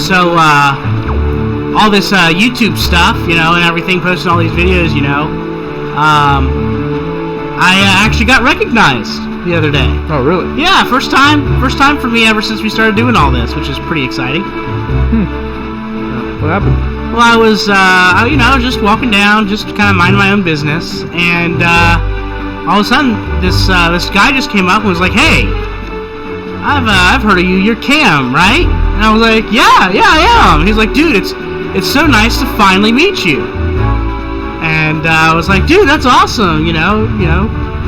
So, all this YouTube stuff, you know, and everything, posting all these videos, you know, I actually got recognized the other day. Oh, really? Yeah, first time for me ever since we started doing all this, which is pretty exciting. What happened? Well, I was, you know, just walking down, just kind of minding my own business, and all of a sudden, this guy just came up and was like, "Hey, I've heard of you. You're Cam, right?" And I was like, "Yeah, I am." And he's like, "Dude, it's so nice to finally meet you." And I was like, "Dude, that's awesome. You know,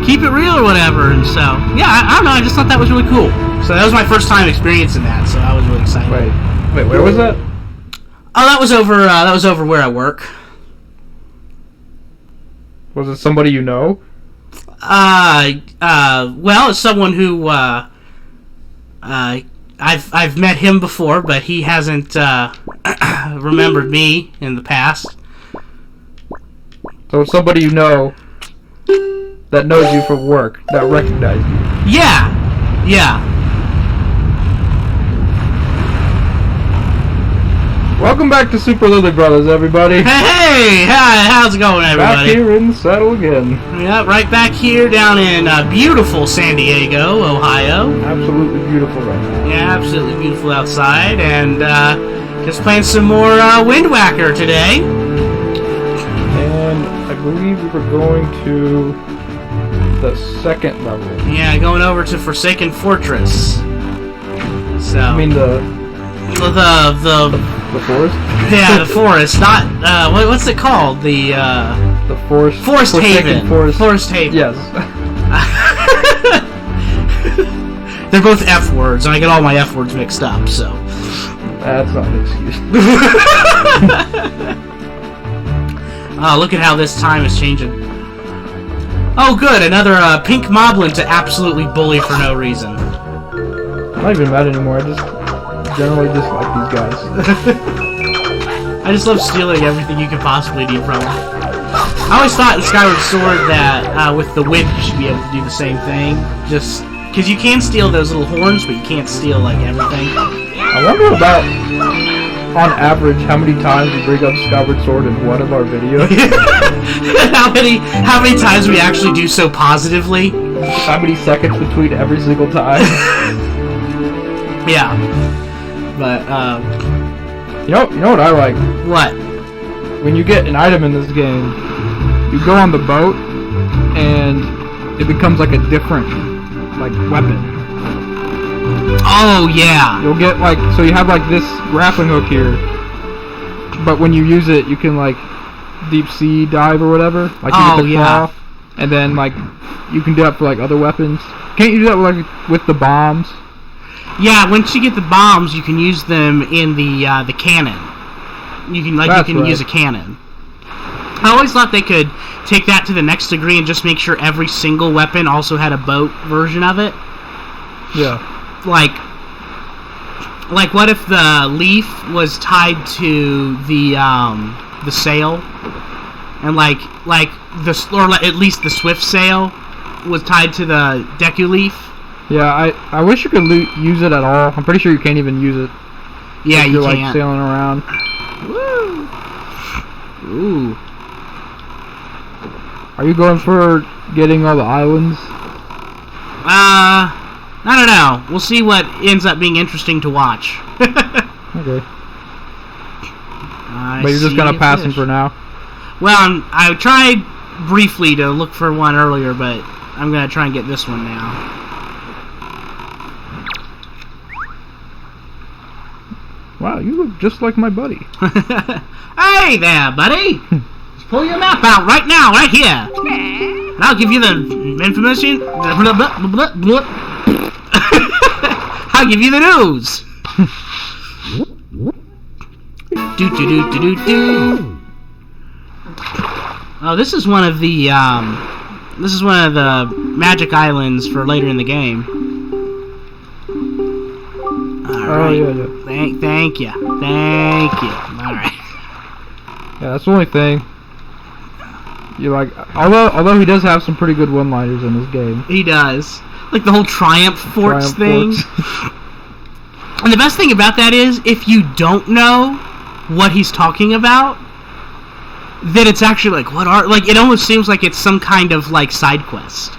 keep it real or whatever." And so, yeah, I don't know. I just thought that was really cool. So that was my first time experiencing that. So I was really excited. Wait, where was that? Oh, that was over where I work. Was it somebody you know? Well, it's someone who I've met him before, but he hasn't remembered me in the past. So it's somebody you know that knows you from work, that recognized you. Yeah. Welcome back to Super Lilly Brothers, everybody. Hey, how's it going, everybody? Back here in the saddle again. Yeah, right back here down in beautiful San Diego, Ohio. Absolutely beautiful right now. Yeah, absolutely beautiful outside, and just playing some more Windwaker today. And I believe we were going to the second level. Yeah, going over to Forsaken Fortress. So. I mean the forest? Yeah, the forest. Not what's it called? The forest. Forest Haven. Forest Haven. Yes. They're both F words, and I get all my F words mixed up. So. That's not an excuse. Oh, look at how this time is changing. Oh, good. Another pink moblin to absolutely bully for no reason. I'm not even mad anymore. I just generally dislike these guys. I just love stealing everything you could possibly need from them. I always thought in Skyward Sword that with the whip you should be able to do the same thing. Just because you can steal those little horns, but you can't steal like everything. I wonder about, on average, how many times we bring up Skyward Sword in one of our videos. how many times we actually do so positively. How many seconds between every single time. Yeah. But, You know what I like? What? When you get an item in this game, you go on the boat, and it becomes like a different, like, weapon. Oh, yeah. You'll get, like, so you have, like, this grappling hook here, but when you use it, you can, like, deep sea dive or whatever. Like, you get the claw, and then, like, you can do that for, like, other weapons. Can't you do that, with the bombs? Yeah, once you get the bombs, you can use them in the cannon. You can use a cannon. I always thought they could take that to the next degree and just make sure every single weapon also had a boat version of it. Yeah. Like what if the leaf was tied to the sail, and or at least the swift sail was tied to the deku leaf. Yeah, I wish you could use it at all. I'm pretty sure you can't even use it. Yeah, if you're like sailing around. Woo! Ooh. Are you going for getting all the islands? I don't know. We'll see what ends up being interesting to watch. Okay. But you're just gonna pass him for now? Well, I tried briefly to look for one earlier, but I'm gonna try and get this one now. Wow, you look just like my buddy. Hey there, buddy! Just pull your map out right now, right here! And I'll give you the information. I'll give you the news! Oh, this is one of the magic islands for later in the game. Alright. Oh, yeah. Thank you. Alright. Yeah, that's the only thing. You like, although he does have some pretty good one-liners in this game. He does. Like the whole Triumph Forts thing. And the best thing about that is, if you don't know what he's talking about, then it's actually like, what are... Like, it almost seems like it's some kind of, like, side quest.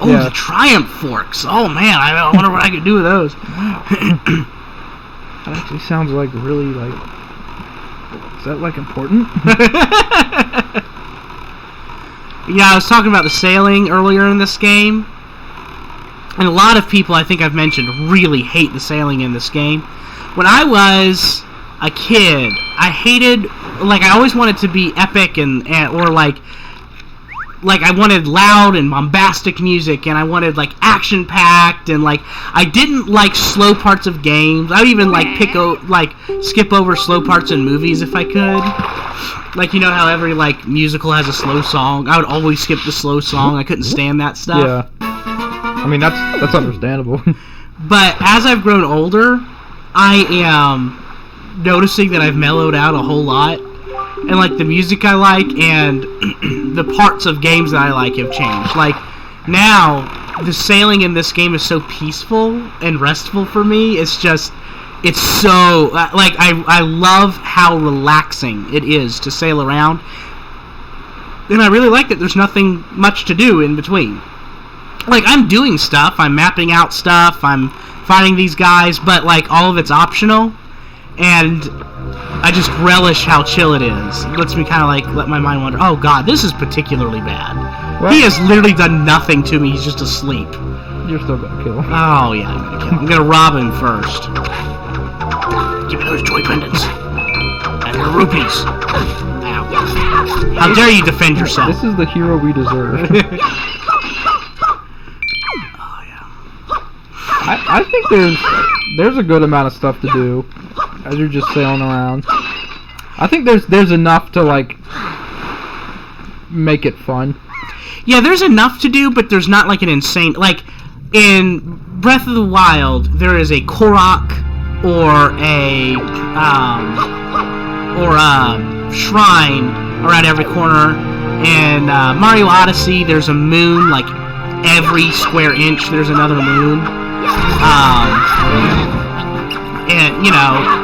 Oh, yeah. The Triumph Forks. Oh, man, I wonder what I could do with those. Wow. That actually sounds like really, like... Is that, like, important? Yeah, I was talking about the sailing earlier in this game. And a lot of people, I think I've mentioned, really hate the sailing in this game. When I was a kid, I hated... Like, I always wanted to be epic or, like, I wanted loud and bombastic music, and I wanted, like, action-packed, and, like, I didn't like slow parts of games. I would even, like, skip over slow parts in movies if I could. Like, you know how every, like, musical has a slow song? I would always skip the slow song. I couldn't stand that stuff. Yeah. I mean, that's understandable. But as I've grown older, I am noticing that I've mellowed out a whole lot. And, like, the music I like and the parts of games that I like have changed. Like, now, the sailing in this game is so peaceful and restful for me. It's just, it's so, like, I love how relaxing it is to sail around. And I really like that there's nothing much to do in between. Like, I'm doing stuff, I'm mapping out stuff, I'm finding these guys, but, like, all of it's optional. And I just relish how chill it is. It lets me kind of, like, let my mind wander. Oh, God, this is particularly bad. What? He has literally done nothing to me. He's just asleep. You're still gonna kill him. Oh, yeah, I'm gonna kill him. I'm gonna rob him first. Give me those joy pendants. And your rupees. Ow. How dare you defend yourself? This is the hero we deserve. Oh, yeah. I think there's a good amount of stuff to do as you're just sailing around. I think there's enough to, like, make it fun. Yeah, there's enough to do, but there's not, like, an insane... Like, in Breath of the Wild, there is a Korok or a shrine around every corner. In Mario Odyssey, there's a moon, like, every square inch there's another moon. And, you know...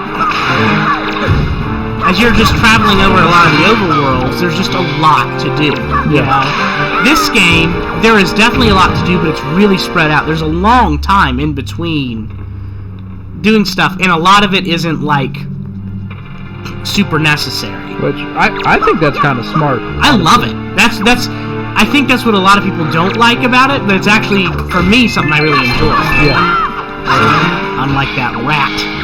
As you're just traveling over a lot of the overworlds, there's just a lot to do. You know? This game, there is definitely a lot to do, but it's really spread out. There's a long time in between doing stuff, and a lot of it isn't, like, super necessary. Which, I think that's kind of smart. I love it. I think that's what a lot of people don't like about it, but it's actually, for me, something I really enjoy. Yeah. Unlike that rat.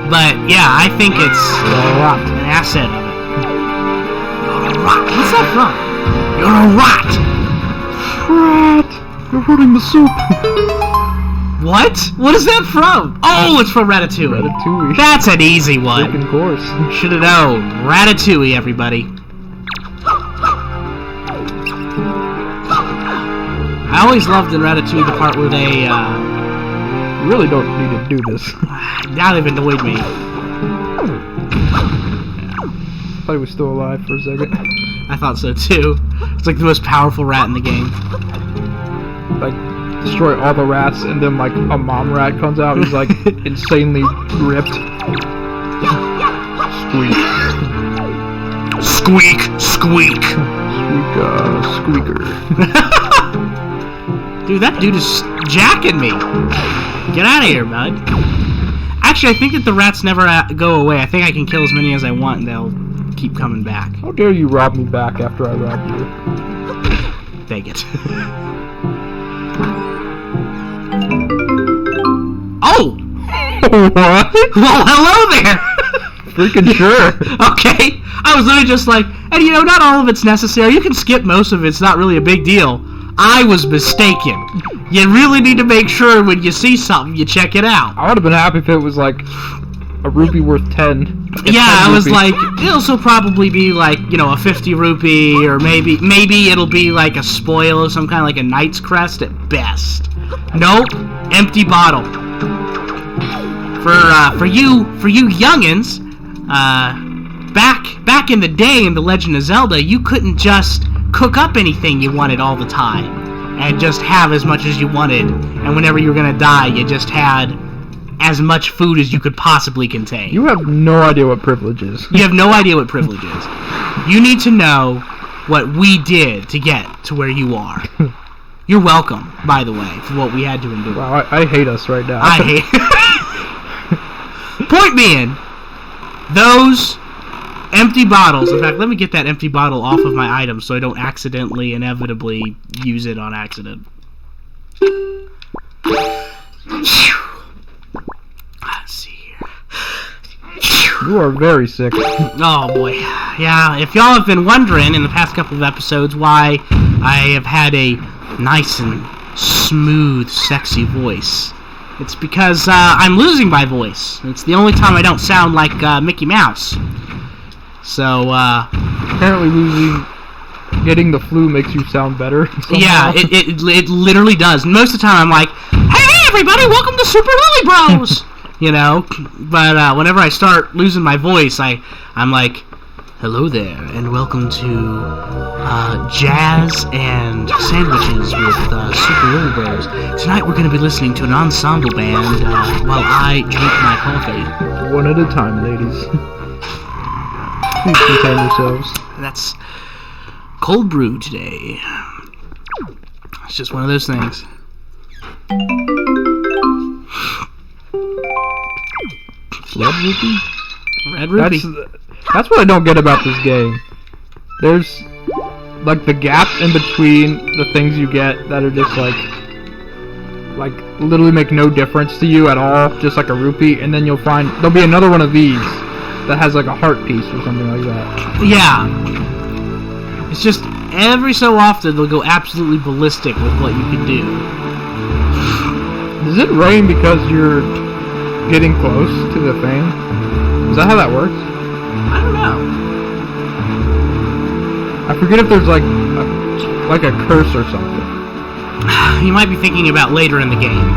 But, yeah, I think it's an asset of it. You're a rat. What's that from? You're a rat! Rat! You're hurting the soup! What? What is that from? Oh, it's from Ratatouille. Ratatouille. That's an easy one. Freaking course. Should have known. Ratatouille, everybody. I always loved in Ratatouille the part where they, You really don't need to do this. Now they've annoyed me. I thought he was still alive for a second. I thought so too. It's like the most powerful rat in the game. Like, destroy all the rats, and then, like, a mom rat comes out who's, like, insanely ripped. Squeak! Squeak! Squeak! Squeaker. Dude, that dude is jacking me. Get out of here, bud. Actually, I think that the rats never go away. I think I can kill as many as I want, and they'll keep coming back. How dare you rob me back after I robbed you? Dang it. Oh! What? Well, hello there! Freaking sure. Okay. I was literally just like, and you know, not all of it's necessary. You can skip most of it. It's not really a big deal. I was mistaken. You really need to make sure when you see something, you check it out. I would have been happy if it was like a rupee worth 10. Yeah, I was like, it'll also probably be like, you know, a 50 rupee, or maybe it'll be like a spoil of some kind, like a knight's crest at best. Nope, empty bottle. For you youngins, back in the day in The Legend of Zelda, you couldn't just cook up anything you wanted all the time. and just have as much as you wanted, and whenever you were gonna die, you just had as much food as you could possibly contain. You have no idea what privilege is. You have no idea what privilege is. You need to know what we did to get to where you are. You're welcome, by the way, for what we had to endure. Wow, I hate us right now. I hate. Point being, those empty bottles. In fact, let me get that empty bottle off of my item so I don't accidentally, inevitably use it on accident. Let's see here. You are very sick. Oh boy. Yeah, if y'all have been wondering in the past couple of episodes why I have had a nice and smooth, sexy voice, it's because I'm losing my voice. It's the only time I don't sound like Mickey Mouse. So, apparently getting the flu makes you sound better. Somehow. Yeah, it literally does. Most of the time I'm like, hey everybody, welcome to Super Lilly Bros! You know? But whenever I start losing my voice, I'm like, hello there, and welcome to Jazz and Sandwiches with Super Lilly Bros. Tonight we're going to be listening to an ensemble band while I drink my coffee. One at a time, ladies. Please contain yourselves. That's cold brew today. It's just one of those things. Red rupee? Red rupee. That's what I don't get about this game. There's like the gap in between the things you get that are just like literally make no difference to you at all, just like a rupee, and then you'll find there'll be another one of these that has like a heart piece or something like that. Yeah. It's just every so often they'll go absolutely ballistic with what you can do. Does it rain because you're getting close to the thing? Is that how that works? I don't know. I forget if there's like a curse or something. You might be thinking about later in the game,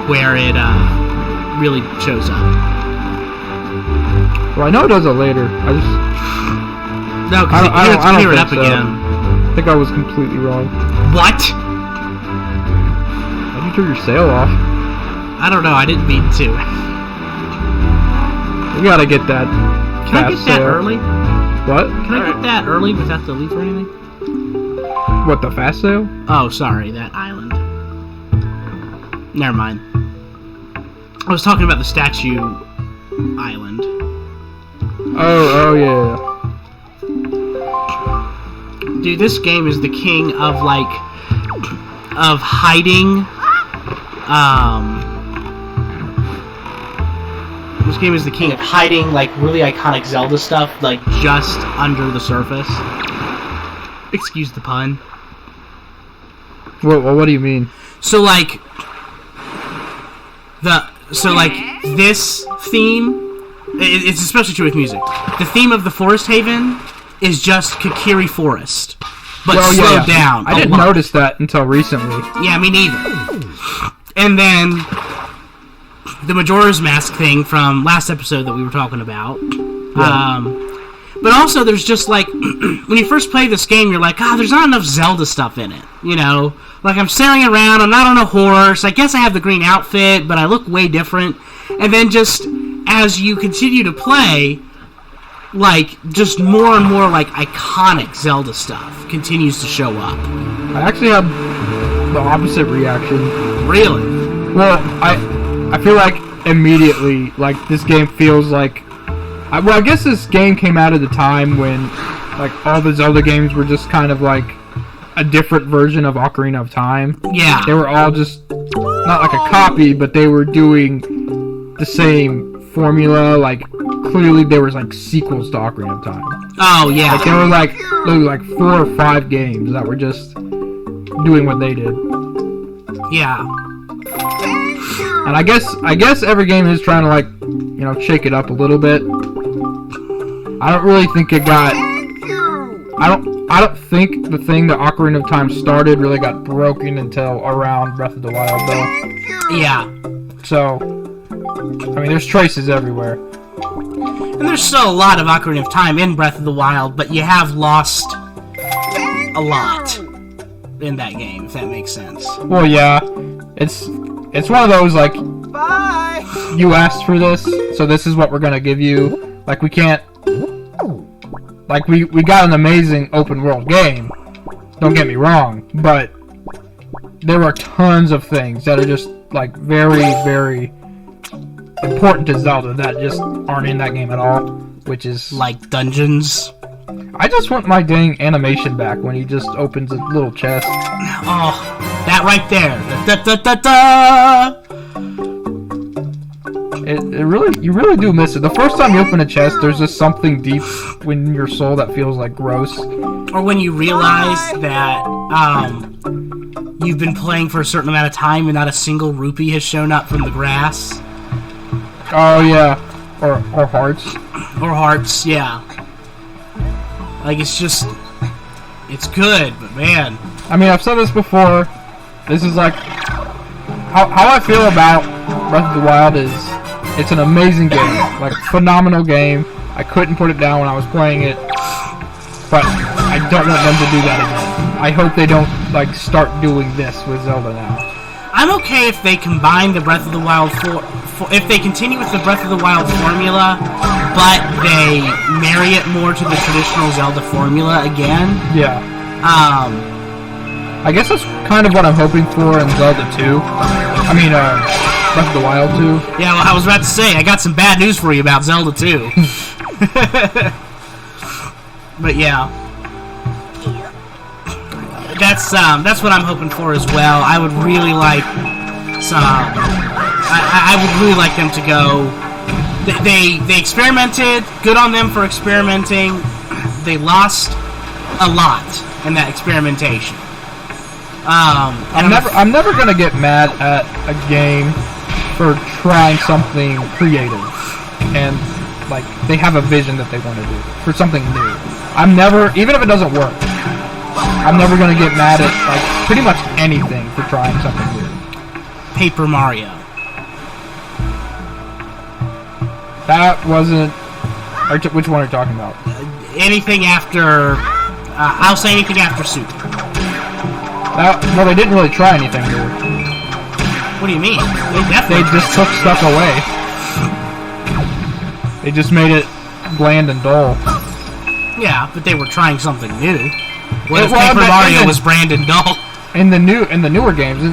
where it really shows up. Well, I know it does it later. No, because you have to clear it up again. I think I was completely wrong. What? Why'd you turn your sail off? I don't know. I didn't mean to. We gotta get that. Can I get that early? What? Can I get that early without the leaf or anything? What, the fast sail? Oh, sorry, that island. Never mind. I was talking about the statue island. Oh yeah. Dude, this game is the king of hiding. This game is the king of hiding, like, really iconic Zelda stuff, like, just under the surface. Excuse the pun. What do you mean? So, like, this theme, it's especially true with music. The theme of the Forest Haven is just Kakiri Forest, but slowed down. I didn't notice that until recently. Yeah, me neither. And then the Majora's Mask thing from last episode that we were talking about. Yeah. But also, there's just, like, when you first play this game, you're like, there's not enough Zelda stuff in it, you know? Like, I'm sailing around, I'm not on a horse, I guess I have the green outfit, but I look way different. And then just, as you continue to play, like, just more and more, like, iconic Zelda stuff continues to show up. I actually had the opposite reaction. Really? Well, I feel like immediately, like, this game feels like... I guess this game came out at the time when, like, all the Zelda games were just kind of like a different version of Ocarina of Time. Yeah. They were all just, not like a copy, but they were doing the same formula. Like, clearly there was, like, sequels to Ocarina of Time. Oh, yeah. Like, there were, like 4 or 5 games that were just doing what they did. Yeah. And I guess every game is trying to, like, you know, shake it up a little bit. I don't really think it got... I don't think the thing that Ocarina of Time started really got broken until around Breath of the Wild, though. Yeah. So, I mean, there's traces everywhere. And there's still a lot of Ocarina of Time in Breath of the Wild, but you have lost a lot. in that game, if that makes sense. Well, yeah, it's one of those like, bye. You asked for this, so this is what we're gonna give you. Like we can't, like we got an amazing open world game. Don't get me wrong, but there are tons of things that are just like very, very important to Zelda that just aren't in that game at all, which is like dungeons. I just want my dang animation back when he just opens a little chest. Oh, that right there. Da, da, da, da. It really, you really do miss it. The first time you open a chest, there's just something deep in your soul that feels like gross. Or when you realize that you've been playing for a certain amount of time and not a single rupee has shown up from the grass. Oh yeah, or hearts. Or hearts, yeah. Like it's good, but man. I mean, I've said this before. This is like how I feel about Breath of the Wild is it's an amazing game, like phenomenal game. I couldn't put it down when I was playing it, but I don't want them to do that again. I hope they don't like start doing this with Zelda now. I'm okay if they combine the Breath of the Wild if they continue with the Breath of the Wild formula, but they marry it more to the traditional Zelda formula again. Yeah. I guess that's kind of what I'm hoping for in Zelda 2. I mean, Breath of the Wild 2. Yeah, well, I was about to say, I got some bad news for you about Zelda 2. But yeah. That's what I'm hoping for as well. I would really like some... I would really like them to go... They experimented. Good on them for experimenting. They lost a lot in that experimentation. I'm never gonna get mad at a game for trying something creative and like they have a vision that they want to do for something new. I'm never, even if it doesn't work, I'm never gonna get mad at like pretty much anything for trying something new. Paper Mario. That wasn't. Which one are you talking about? Anything after. I'll say anything after Super. Well, they didn't really try anything new. What do you mean? They just took stuff away. They just made it bland and dull. Yeah, but they were trying something new. What if Paper Mario was bland and dull? In the newer games,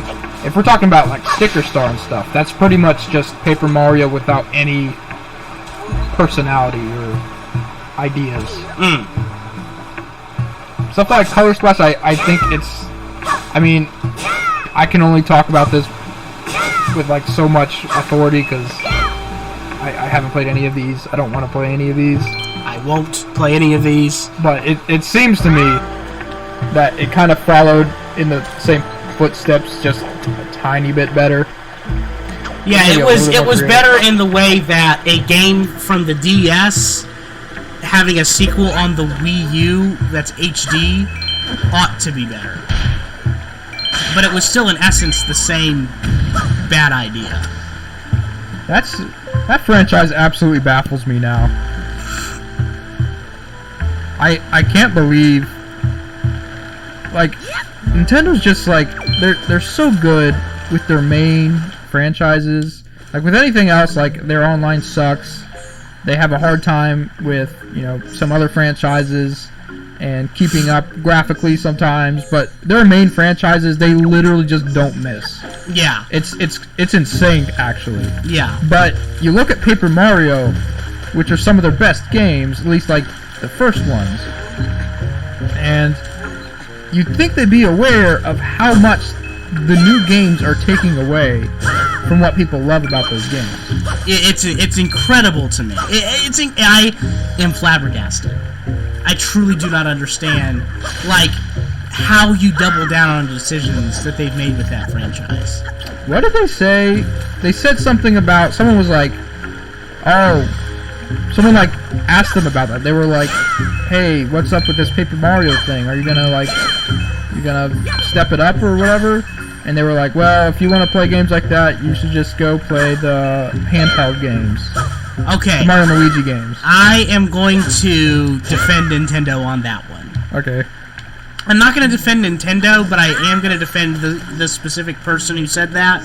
if we're talking about like Sticker Star and stuff, that's pretty much just Paper Mario without any personality or ideas. Stuff like Color Splash, I think it's... I mean, I can only talk about this with like so much authority because I haven't played any of these. I don't want to play any of these. I won't play any of these. But it seems to me that it kind of followed in the same footsteps, just a tiny bit better. Yeah, it was better in the way that a game from the DS having a sequel on the Wii U that's HD ought to be better. But it was still in essence the same bad idea. That franchise absolutely baffles me now. I can't believe like Nintendo's just like they're so good with their main franchises. Like with anything else, like their online sucks. They have a hard time with, you know, some other franchises and keeping up graphically sometimes, but their main franchises they literally just don't miss. Yeah. It's insane actually. Yeah. But you look at Paper Mario, which are some of their best games, at least like the first ones, and you'd think they'd be aware of how much the new games are taking away from what people love about those games. It's incredible to me. I am flabbergasted. I truly do not understand, like, how you double down on the decisions that they've made with that franchise. What did they say? They said something about, someone was like, someone like asked them about that. They were like, hey, what's up with this Paper Mario thing? Are you gonna step it up or whatever? And they were like, well, if you want to play games like that, you should just go play the handheld games. Okay. The Mario and Luigi games. I am going to defend Nintendo on that one. Okay. I'm not going to defend Nintendo, but I am going to defend the specific person who said that.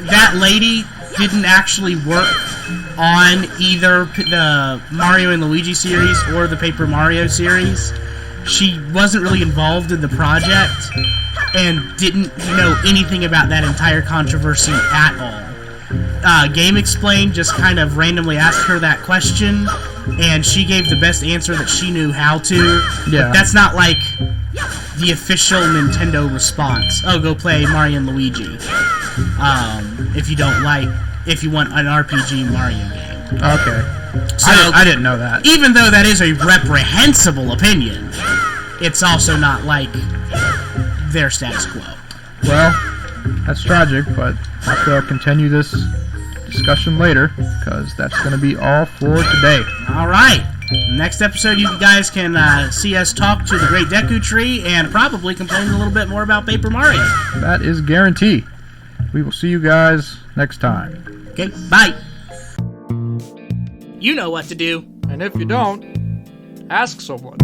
That lady didn't actually work on either the Mario and Luigi series or the Paper Mario series. She wasn't really involved in the project and didn't know anything about that entire controversy at all. Game Explained just kind of randomly asked her that question, and she gave the best answer that she knew how to. Yeah. But that's not like the official Nintendo response. Oh, go play Mario and Luigi. If you want an RPG Mario game. Okay. So, I didn't know that. Even though that is a reprehensible opinion, it's also not like their status quo. Well, that's tragic, but I'll have to continue this discussion later, because that's going to be all for today. Alright. Next episode, you guys can see us talk to the Great Deku Tree and probably complain a little bit more about Paper Mario. That is guarantee. We will see you guys next time. Okay, bye. You know what to do. And if you don't, ask someone.